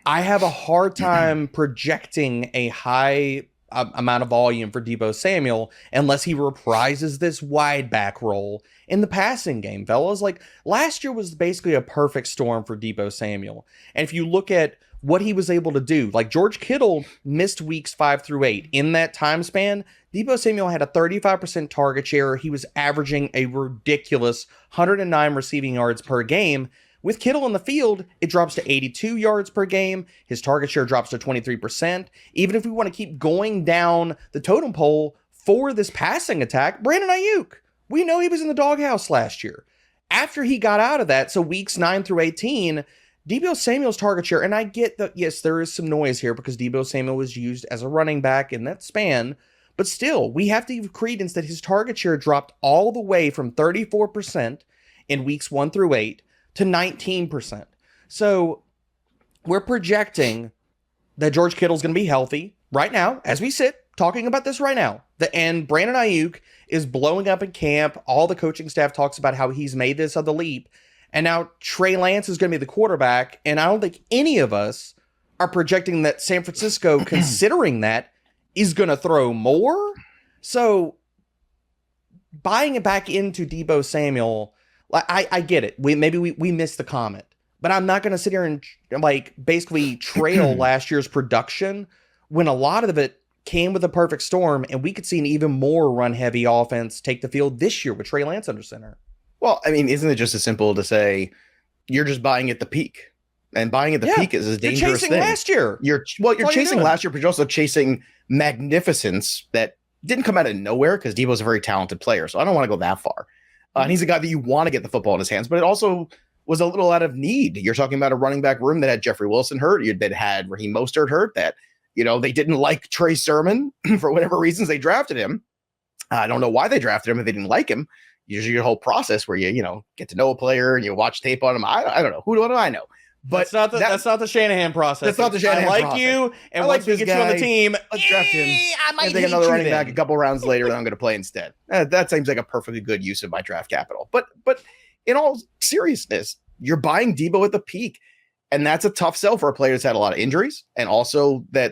I have a hard time projecting a high amount of volume for Deebo Samuel unless he reprises this wide back role in the passing game, fellas. Like, last year was basically a perfect storm for Deebo Samuel. And if you look at what he was able to do, like George Kittle missed weeks 5 through 8. In that time span, Deebo Samuel had a 35% target share. He was averaging a ridiculous 109 receiving yards per game. With Kittle in the field, it drops to 82 yards per game. His target share drops to 23%. Even if we want to keep going down the totem pole for this passing attack, Brandon Ayuk, we know he was in the doghouse last year. After he got out of that, so weeks 9 through 18, Deebo Samuel's target share, and I get that, yes, there is some noise here because Deebo Samuel was used as a running back in that span, but still, we have to give credence that his target share dropped all the way from 34% in weeks 1 through 8 to 19%. So we're projecting that George Kittle's going to be healthy right now, as we sit talking about this right now. And Brandon Ayuk is blowing up in camp. All the coaching staff talks about how he's made this of the leap. And now Trey Lance is going to be the quarterback. And I don't think any of us are projecting that San Francisco, considering that, is going to throw more. So buying it back into Deebo Samuel, I get it. We missed the comment, but I'm not going to sit here and like basically trail last year's production when a lot of it came with a perfect storm, and we could see an even more run-heavy offense take the field this year with Trey Lance under center. Well, I mean, isn't it just as simple to say you're just buying at the peak? And buying at the peak is a dangerous you're chasing thing. Last year. You're chasing last year, but you're also chasing magnificence that didn't come out of nowhere because Deebo's a very talented player. So I don't want to go that far. And he's a guy that you want to get the football in his hands, but it also was a little out of need. You're talking about a running back room that had Jeffrey Wilson hurt, that had Raheem Mostert hurt, that, they didn't like Trey Sermon for whatever reasons they drafted him. I don't know why they drafted him if they didn't like him. Usually your whole process where you get to know a player and you watch tape on him. I don't know. What do I know? But that's not the Shanahan process. That's not the Shanahan process. I like you, and once we get you on the team, let's draft him. I might take another running back a couple rounds later that I'm going to play instead. That seems like a perfectly good use of my draft capital. But in all seriousness, you're buying Deebo at the peak, and that's a tough sell for a player that's had a lot of injuries, and also that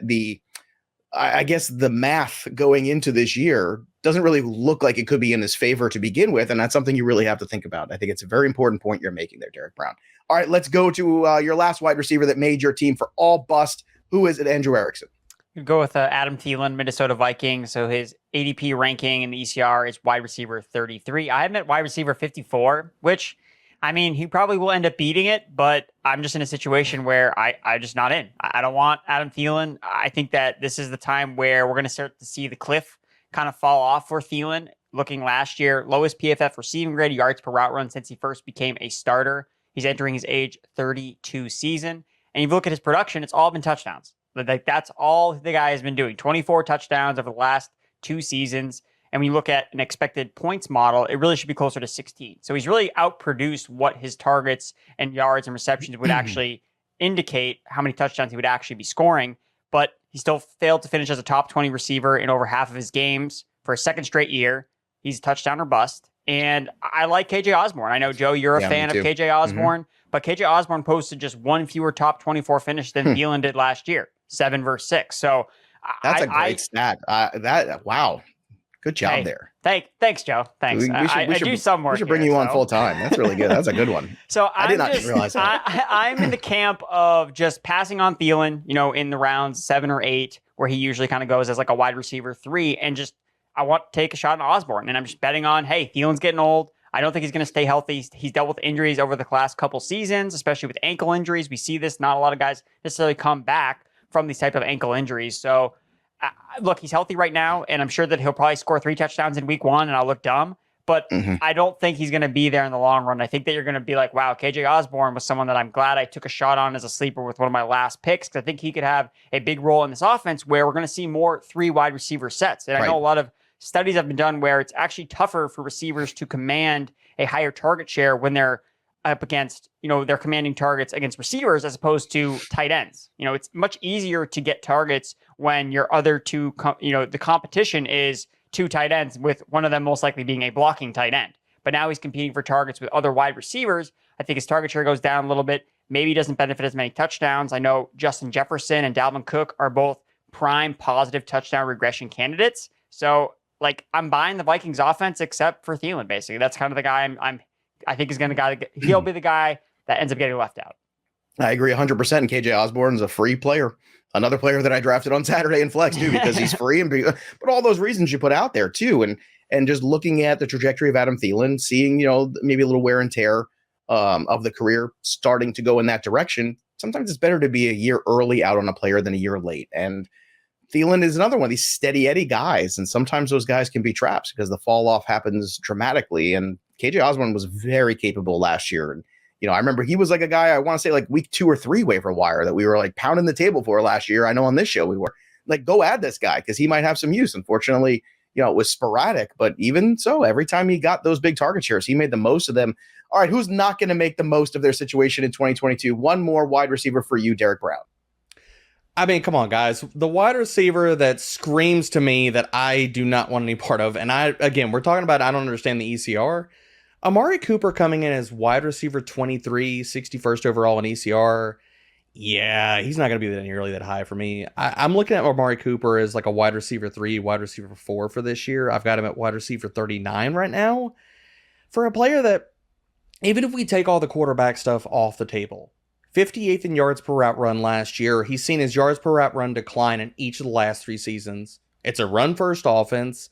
I guess the math going into this year doesn't really look like it could be in his favor to begin with, and that's something you really have to think about. I think it's a very important point you're making there, Derek Brown. All right, let's go to your last wide receiver that made your team for all bust. Who is it, Andrew Erickson? You go with Adam Thielen, Minnesota Vikings. So his ADP ranking in the ECR is wide receiver 33. I have him at wide receiver 54, which, I mean, he probably will end up beating it, but I'm just in a situation where I'm just not in. I don't want Adam Thielen. I think that this is the time where we're going to start to see the cliff kind of fall off for Thielen. Looking last year, lowest PFF receiving grade, yards per route run since he first became a starter. He's entering his age 32 season. And you look at his production, it's all been touchdowns. Like that's all the guy has been doing. 24 touchdowns over the last 2 seasons. And when you look at an expected points model, it really should be closer to 16. So he's really outproduced what his targets and yards and receptions would actually indicate how many touchdowns he would actually be scoring. But he still failed to finish as a top 20 receiver in over half of his games for a second straight year. He's touchdown or bust. And I like KJ Osborne. I know, Joe, you're a fan of KJ Osborne, but KJ Osborne posted just one fewer top 24 finish than Thielen did last year, 7 versus 6. So that's a great stat. Wow. Good job there. Thanks, Joe. Thanks. I do some work. We should bring you on full time. That's really good. That's a good one. So I did not realize that. I'm in the camp of just passing on Thielen, in the rounds 7 or 8, where he usually kind of goes as like a wide receiver 3, and just I want to take a shot on Osborne, and I'm just betting on, hey, Thielen's getting old. I don't think he's going to stay healthy. He's dealt with injuries over the last couple seasons, especially with ankle injuries. We see this. Not a lot of guys necessarily come back from these type of ankle injuries. So, look, he's healthy right now, and I'm sure that he'll probably score 3 touchdowns in week 1, and I'll look dumb. But I don't think he's going to be there in the long run. I think that you're going to be like, wow, KJ Osborne was someone that I'm glad I took a shot on as a sleeper with one of my last picks, because I think he could have a big role in this offense where we're going to see more 3 wide receiver sets. And I know a lot of studies have been done where it's actually tougher for receivers to command a higher target share when they're up against, they're commanding targets against receivers as opposed to tight ends. It's much easier to get targets when your other 2, the competition is 2 tight ends, with one of them most likely being a blocking tight end. But now he's competing for targets with other wide receivers. I think his target share goes down a little bit. Maybe he doesn't benefit as many touchdowns. I know Justin Jefferson and Dalvin Cook are both prime positive touchdown regression candidates. So, I'm buying the Vikings offense except for Thielen, basically. That's kind of the guy I think is going to he'll be the guy that ends up getting left out. I agree 100%. And KJ Osborne is a free player. another player that I drafted on Saturday in flex too, because he's free but all those reasons you put out there too. And just looking at the trajectory of Adam Thielen, seeing, maybe a little wear and tear of the career starting to go in that direction. Sometimes it's better to be a year early out on a player than a year late. And Thielen is another one of these steady Eddie guys. And sometimes those guys can be traps because the fall off happens dramatically. And KJ Osborne was very capable last year. And, I remember he was like a guy, I want to say like week 2 or 3 waiver wire that we were like pounding the table for last year. I know on this show we were like, go add this guy because he might have some use. Unfortunately, it was sporadic, but even so, every time he got those big target shares, he made the most of them. All right, who's not going to make the most of their situation in 2022? One more wide receiver for you, Derek Brown. I mean, come on, guys. The wide receiver that screams to me that I do not want any part of, and we're talking about I don't understand the ECR. Amari Cooper coming in as wide receiver 23, 61st overall in ECR. Yeah, he's not going to be nearly that high for me. I'm looking at Amari Cooper as like a wide receiver 3, wide receiver 4 for this year. I've got him at wide receiver 39 right now. For a player that, even if we take all the quarterback stuff off the table, 58th in yards per route run last year. He's seen his yards per route run decline in each of the last 3 seasons. It's a run-first offense.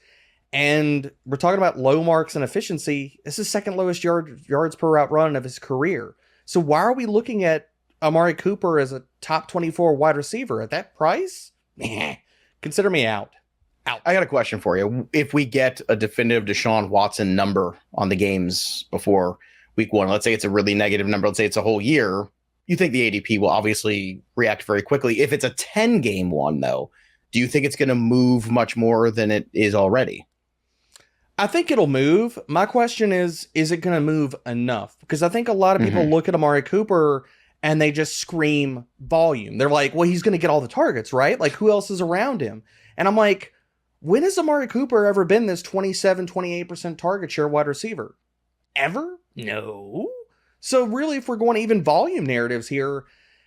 And we're talking about low marks and efficiency. This is second lowest yards per route run of his career. So why are we looking at Amari Cooper as a top 24 wide receiver at that price? Consider me out. I got a question for you. If we get a definitive Deshaun Watson number on the games before week 1, let's say it's a really negative number, let's say it's a whole year, you think the ADP will obviously react very quickly. If it's a 10-game one, though, do you think it's going to move much more than it is already? I think it'll move. My question is it going to move enough? Because I think a lot of people look at Amari Cooper and they just scream volume. They're like, well, he's going to get all the targets, right? Like, who else is around him? And I'm like, when has Amari Cooper ever been this 27, 28% target share wide receiver? Ever? No. So really, if we're going to even volume narratives here,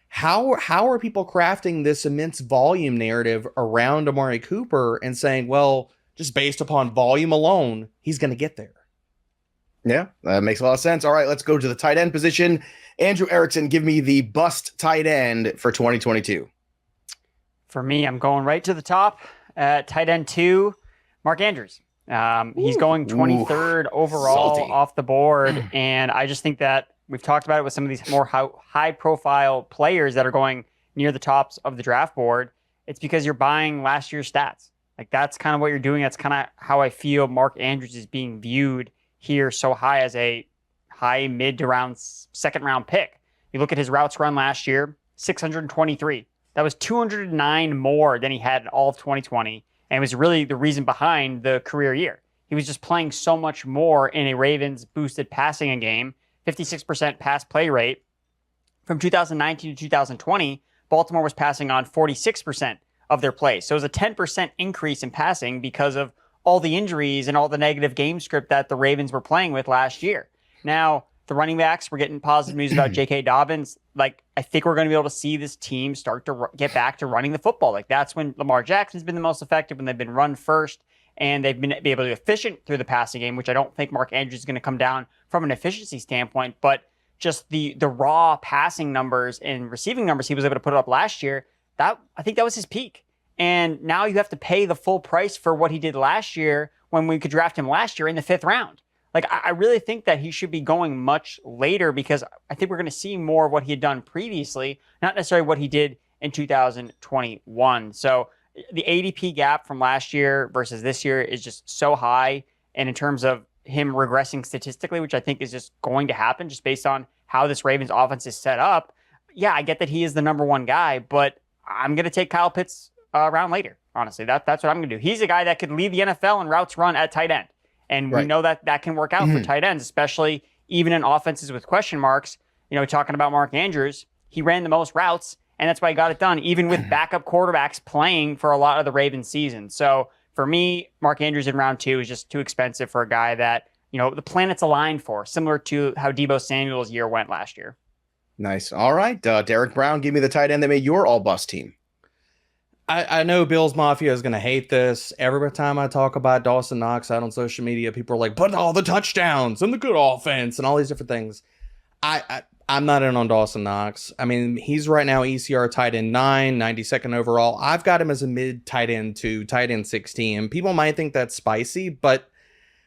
how are people crafting this immense volume narrative around Amari Cooper and saying, well, just based upon volume alone, he's going to get there? Yeah, that makes a lot of sense. All right, let's go to the tight end position. Andrew Erickson, give me the bust tight end for 2022. For me, I'm going right to the top at tight end 2, Mark Andrews. He's going 23rd overall off the board. And I just think that we've talked about it with some of these more high profile players that are going near the tops of the draft board. It's because you're buying last year's stats. Like, that's kind of what you're doing. That's kind of how I feel Mark Andrews is being viewed here so high as a high mid to round second round pick. You look at his routes run last year, 623. That was 209 more than he had in all of 2020. And it was really the reason behind the career year. He was just playing so much more in a Ravens boosted passing game, 56% pass play rate. From 2019 to 2020, Baltimore was passing on 46% of their plays. So it was a 10% increase in passing because of all the injuries and all the negative game script that the Ravens were playing with last year. Now, the running backs, we're getting positive news about J.K. Dobbins. Like, I think we're going to be able to see this team start to get back to running the football. Like, that's when Lamar Jackson's been the most effective, when they've been run first, and they've been able to be efficient through the passing game, which I don't think Mark Andrews is going to come down from an efficiency standpoint, but just the raw passing numbers and receiving numbers he was able to put up last year, I think that was his peak. And now you have to pay the full price for what he did last year when we could draft him last year in the 5th round. Like, I really think that he should be going much later because I think we're going to see more of what he had done previously, not necessarily what he did in 2021. So the ADP gap from last year versus this year is just so high. And in terms of him regressing statistically, which I think is just going to happen just based on how this Ravens offense is set up, yeah, I get that he is the number one guy, but I'm going to take Kyle Pitts around later. Honestly, that's what I'm going to do. He's a guy that could lead the NFL in routes run at tight end. And we know that can work out for tight ends, especially even in offenses with question marks. You know, talking about Mark Andrews, he ran the most routes, and that's why he got it done, even with backup quarterbacks playing for a lot of the Ravens season. So for me, Mark Andrews in round 2 is just too expensive for a guy that, you know, the planets aligned for, similar to how Deebo Samuel's year went last year. Nice. All right. Derek Brown, give me the tight end that made your all-bust team. I know Bills Mafia is going to hate this. Every time I talk about Dawson Knox out on social media, people are like, but all the touchdowns and the good offense and all these different things. I I'm not in on Dawson Knox. I mean, he's right now ECR tight end 9, 92nd overall. I've got him as a mid tight end 2, tight end 16. People might think that's spicy, but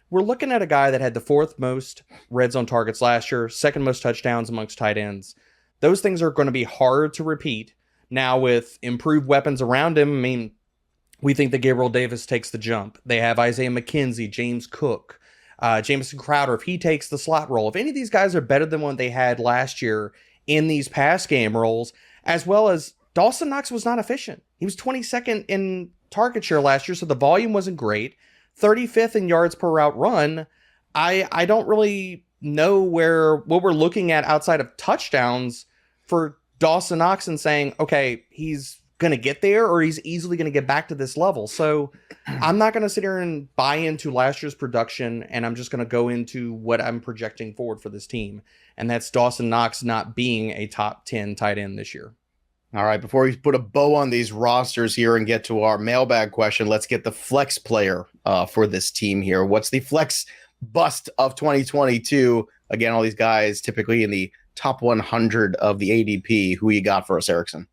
we're looking at a guy that had the 4th most red zone targets last year, 2nd most touchdowns amongst tight ends. Those things are going to be hard to repeat. Now with improved weapons around him, I mean, we think that Gabriel Davis takes the jump. They have Isaiah McKenzie, James Cook, Jamison Crowder, if he takes the slot role. If any of these guys are better than what they had last year in these pass game roles, as well as Dawson Knox was not efficient. He was 22nd in target share last year, so the volume wasn't great. 35th in yards per route run. I don't really know what we're looking at outside of touchdowns for Dawson Knox and saying, okay, he's going to get there or he's easily going to get back to this level. So I'm not going to sit here and buy into last year's production, and I'm just going to go into what I'm projecting forward for this team. And that's Dawson Knox not being a top 10 tight end this year. All right, before we put a bow on these rosters here and get to our mailbag question, let's get the flex player for this team here. What's the flex bust of 2022? Again, all these guys typically in the top 100 of the ADP. Who you got for us, Erickson?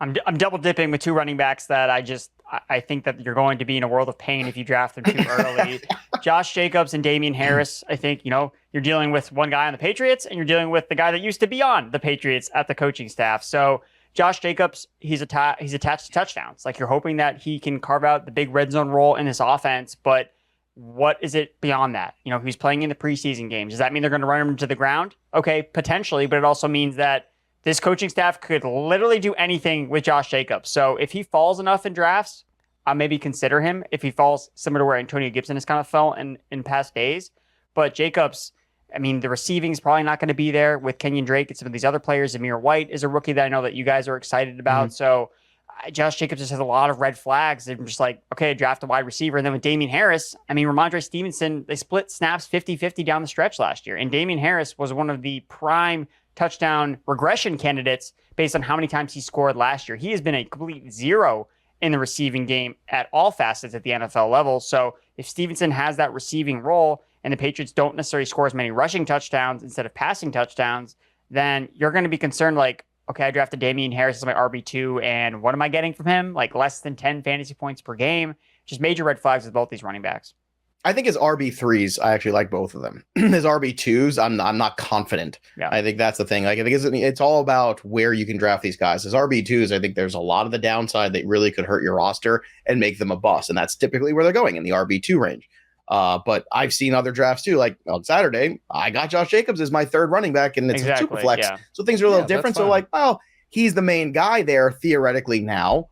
I'm double dipping with 2 running backs that I think that you're going to be in a world of pain if you draft them too early. Josh Jacobs and Damien Harris. I think, you're dealing with one guy on the Patriots and you're dealing with the guy that used to be on the Patriots at the coaching staff. So Josh Jacobs, he's attached to touchdowns. Like, you're hoping that he can carve out the big red zone role in this offense, but what is it beyond that? He's playing in the preseason games. Does that mean they're going to run him to the ground? Okay, potentially, but it also means that this coaching staff could literally do anything with Josh Jacobs. So if he falls enough in drafts, I'll maybe consider him. If he falls similar to where Antonio Gibson has kind of fell in past days. But Jacobs, I mean, the receiving is probably not going to be there with Kenyon Drake and some of these other players. Amir White is a rookie that I know that you guys are excited about. Mm-hmm. So Josh Jacobs just has a lot of red flags. They're just like, okay, draft a wide receiver. And then with Damien Harris, I mean, Ramondre Stevenson, they split snaps 50-50 down the stretch last year. And Damien Harris was one of the prime touchdown regression candidates based on how many times he scored last year. He has been a complete zero in the receiving game at all facets at the NFL level. So if Stevenson has that receiving role and the Patriots don't necessarily score as many rushing touchdowns instead of passing touchdowns, then you're going to be concerned like, okay, I drafted Damien Harris as my RB2, and what am I getting from him? Like less than 10 fantasy points per game. Just major red flags with both these running backs. I think his RB3s, I actually like both of them. His RB2s, I'm not confident. Yeah. I think that's the thing. Like, I think it's all about where you can draft these guys. His RB2s, I think there's a lot of the downside that really could hurt your roster and make them a bust. And that's typically where they're going, in the RB2 range. But I've seen other drafts too. Like on Saturday, I got Josh Jacobs as my 3rd running back, and it's a super flex. Yeah. So things are a little different. So like, well, he's the main guy there theoretically now.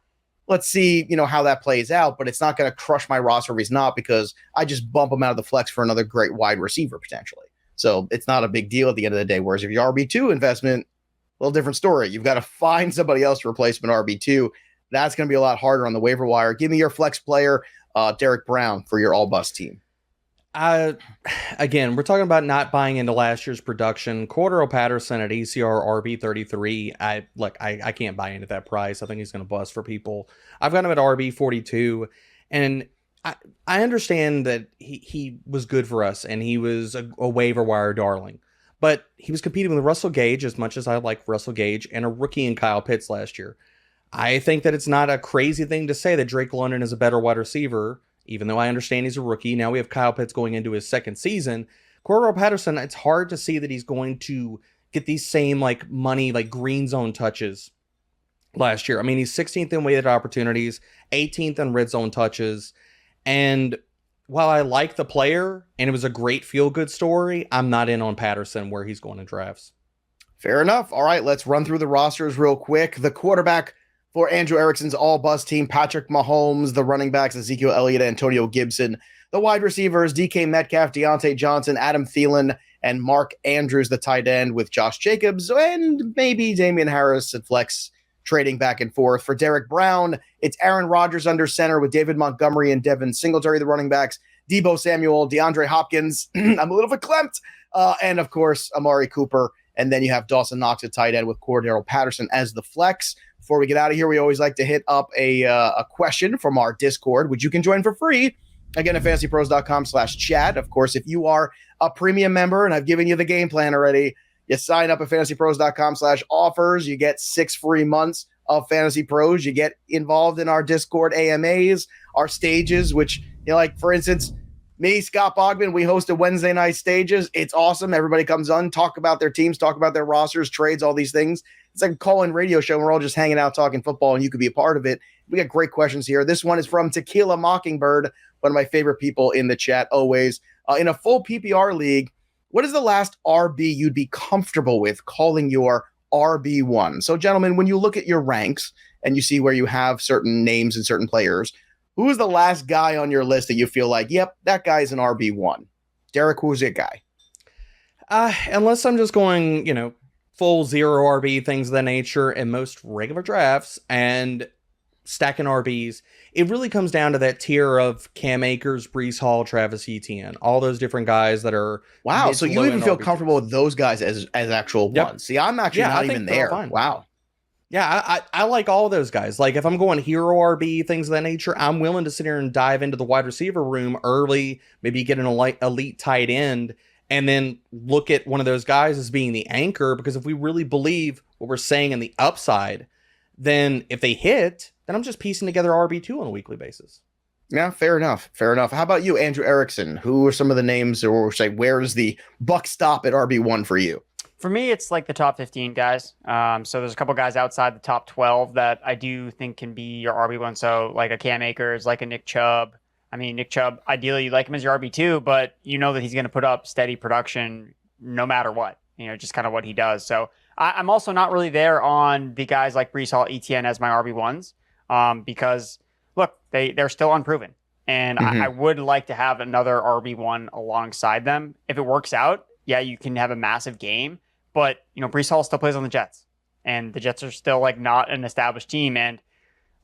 Let's see, how that plays out, but it's not going to crush my roster if he's not, because I just bump him out of the flex for another great wide receiver potentially. So it's not a big deal at the end of the day. Whereas if your RB2 investment, a little different story. You've got to find somebody else to replace him in RB2. That's going to be a lot harder on the waiver wire. Give me your flex player, Derek Brown, for your all bust team. Again, we're talking about not buying into last year's production. Cordarrelle Patterson at ECR RB33. I can't buy into that price. I think he's going to bust for people. I've got him at RB42, and I understand that he was good for us and he was a waiver wire darling, but he was competing with Russell Gage, as much as I like Russell Gage, and a rookie in Kyle Pitts last year. I think that it's not a crazy thing to say that Drake London is a better wide receiver, even though I understand he's a rookie. Now we have Kyle Pitts going into his 2nd season. Cordarrelle Patterson, it's hard to see that he's going to get these same money, green zone touches last year. I mean, he's 16th in weighted opportunities, 18th in red zone touches. And while I like the player and it was a great feel-good story, I'm not in on Patterson where he's going in drafts. Fair enough. All right, let's run through the rosters real quick. The quarterback for Andrew Erickson's all-bust team, Patrick Mahomes. The running backs, Ezekiel Elliott, Antonio Gibson. The wide receivers, DK Metcalf, Diontae Johnson, Adam Thielen, and Mark Andrews, the tight end, with Josh Jacobs and maybe Damien Harris at flex, trading back and forth. For Derek Brown, it's Aaron Rodgers under center with David Montgomery and Devin Singletary, the running backs, Deebo Samuel, DeAndre Hopkins, I'm a little verklempt, and of course, Amari Cooper. And then you have Dawson Knox at tight end with Cordarrelle Patterson as the flex. Before we get out of here, we always like to hit up a question from our Discord, which you can join for free. Again, at fantasypros.com/chat. Of course, if you are a premium member and I've given you the game plan already, You sign up at fantasypros.com/offers. You get 6 free months of Fantasy Pros. You get involved in our Discord AMAs, our stages, which, like, for instance, me, Scott Bogman, we host a Wednesday night stages. It's awesome. Everybody comes on, talk about their teams, talk about their rosters, trades, all these things. It's like a call-in radio show. We're all just hanging out talking football, and you could be a part of it. We got great questions here. This one is from Tequila Mockingbird, one of my favorite people in the chat always. In a full PPR league, what is the last RB you'd be comfortable with calling your RB1? So, gentlemen, when you look at your ranks and you see where you have certain names and certain players, who is the last guy on your list that you feel like, yep, that guy is an RB1? Derek, who's your guy? Unless I'm just going, full zero RB, things of that nature, in most regular drafts, and stacking RBs, it really comes down to that tier of Cam Akers, Breece Hall, Travis Etienne, all those different guys that are wow. So you even feel RB2s. comfortable with those guys as actual ones? See, I'm actually not even there. Wow. Yeah, I like all those guys. Like, if I'm going hero RB, things of that nature, I'm willing to sit here and dive into the wide receiver room early, maybe get an elite tight end, and then look at one of those guys as being the anchor, because if we really believe what we're saying in the upside, then if they hit, then I'm just piecing together RB2 on a weekly basis. Yeah, fair enough. How about you, Andrew Erickson? Who are some of the names, or say, where does the buck stop at RB1 for you? For me, it's like the top 15 guys. So there's a couple guys outside the top 12 that I do think can be your RB1. So like a Cam Akers, like a Nick Chubb. I mean, Nick Chubb, ideally you like him as your RB2, but you know that he's going to put up steady production no matter what, just kind of what he does. So I'm also not really there on the guys like Breece Hall, Etienne as my RB1s because, look, they're still unproven. And I would like to have another RB1 alongside them. If it works out, yeah, you can have a massive game. But, Breece Hall still plays on the Jets. And the Jets are still, like, not an established team. And,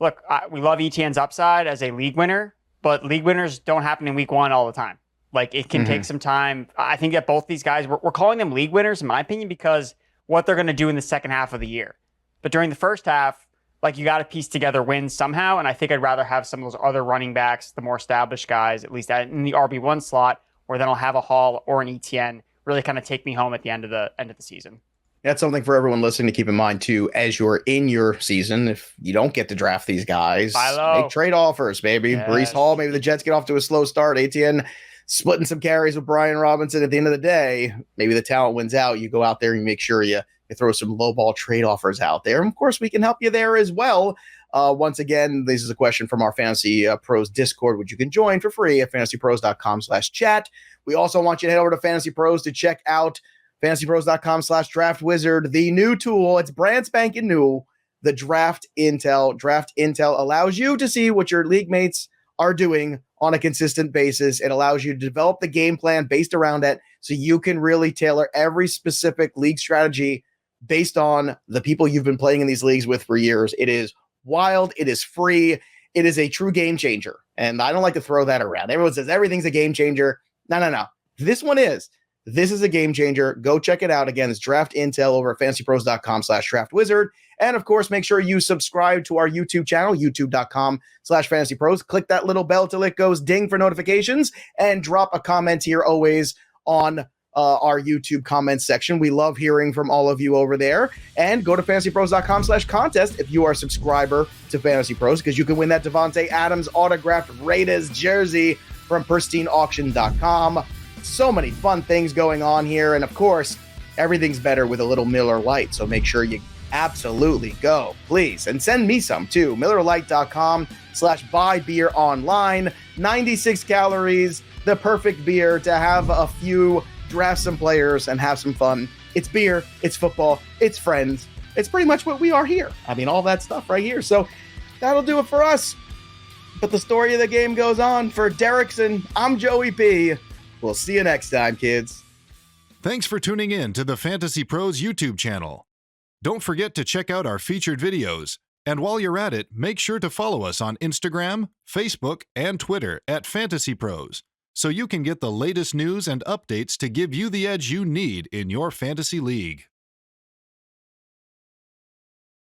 look, we love Etienne's upside as a league winner, but league winners don't happen in week one all the time. Like, it can take some time. I think that both these guys, we're calling them league winners, in my opinion, because what they're going to do in the second half of the year. But during the first half, like, you got to piece together wins somehow. And I think I'd rather have some of those other running backs, the more established guys, at least in the RB1 slot, where then I'll have a Hall or an Etienne really kind of take me home at the end of the season. That's something for everyone listening to keep in mind too, as you're in your season. If you don't get to draft these guys, make trade offers, baby. Yes. Breece Hall, maybe the Jets get off to a slow start. Etienne splitting some carries with Brian Robinson. At the end of the day, maybe the talent wins out. You go out there and make sure you throw some low ball trade offers out there. And of course, we can help you there as well. Once again, this is a question from our Fantasy Pros Discord, which you can join for free at fantasypros.com/chat. We also want you to head over to Fantasy Pros to check out fantasypros.com/draftwizard, the new tool. It's brand spanking new, the Draft Intel. Draft Intel allows you to see what your league mates are doing on a consistent basis. It allows you to develop the game plan based around it, so you can really tailor every specific league strategy based on the people you've been playing in these leagues with for years. It is wild. It is free. It is a true game changer. And I don't like to throw that around. Everyone says everything's a game changer. No. This one is. This is a game changer. Go check it out. Again, it's Draft Intel over at fantasypros.com/draftwizard. And of course, make sure you subscribe to our YouTube channel, youtube.com/fantasypros. Click that little bell till it goes ding for notifications, and drop a comment here always on our YouTube comments section. We love hearing from all of you over there. And go to fantasypros.com/contest if you are a subscriber to Fantasy Pros, because you can win that Devontae Adams autographed Raiders jersey from pristineauction.com. So many fun things going on here. And of course, everything's better with a little Miller Lite. So make sure you absolutely go, please. And send me some too. MillerLite.com/buy beer online. 96 calories, the perfect beer to have a few, draft some players, and have some fun. It's beer, it's football, it's friends. It's pretty much what we are here. I mean, all that stuff right here. So that'll do it for us. But the story of the game goes on. For Derrickson, I'm Joey P. We'll see you next time, kids. Thanks for tuning in to the Fantasy Pros YouTube channel. Don't forget to check out our featured videos. And while you're at it, make sure to follow us on Instagram, Facebook, and Twitter at Fantasy Pros, so you can get the latest news and updates to give you the edge you need in your fantasy league.